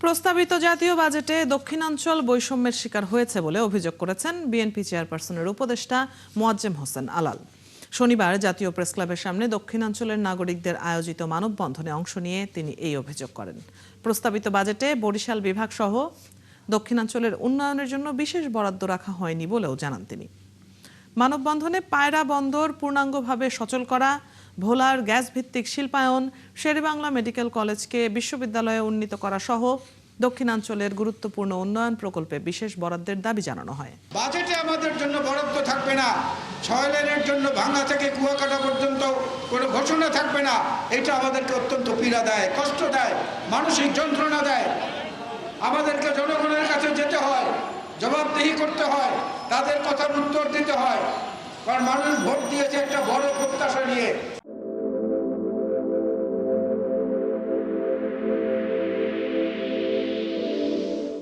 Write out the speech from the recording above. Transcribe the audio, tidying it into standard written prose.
প্রস্তাবিত জাতীয় বাজেটে দক্ষিণাঞ্চল বৈষম্যের শিকার হয়েছে বলে অভিযোগ করেছেন বিএনপি চেয়ারপারসনের উপদেষ্টা মোয়াজ্জেম হোসেন আলাল। শনিবার জাতীয় প্রেসক্লাবের সামনে দক্ষিণাঞ্চলের নাগরিকদের আয়োজিত মানববন্ধনে অংশ নিয়ে তিনি এই অভিযোগ করেন। প্রস্তাবিত বাজেটে বরিশাল বিভাগ সহ দক্ষিণাঞ্চলের উন্নয়নের জন্য বিশেষ বরাদ্দ রাখা হয়নি বলেও জানান তিনি। মানববন্ধনে পায়রা বন্দর পূর্ণাঙ্গভাবে সচল করা, ভোলার গ্যাস ভিত্তিক শিল্পায়ন, শেরেবাংলা মেডিকেল কলেজকে বিশ্ববিদ্যালয়ে উন্নীত করা সহ দক্ষিণাঞ্চলের গুরুত্বপূর্ণ উন্নয়ন প্রকল্পে বিশেষ বরাদ্দের দাবি জানানো হয়। বাজেটে আমাদের জন্য বরাদ্দ থাকবে না, 6 লেনের জন্য ভাঙা থেকে কুয়াকাটা পর্যন্ত কোনো ঘোষণা থাকবে না। এটা আমাদেরকে অত্যন্ত পীড়া দেয়, কষ্ট দেয়, মানসিক যন্ত্রণা দেয়। আমাদেরকে জনগণের কাছে যেতে হয়, জবাবদিহি করতে হয়, তাদের কথার উত্তর দিতে হয়, কারণ মানুষ ভোট দিয়েছে একটা বড় প্রত্যাশা নিয়ে।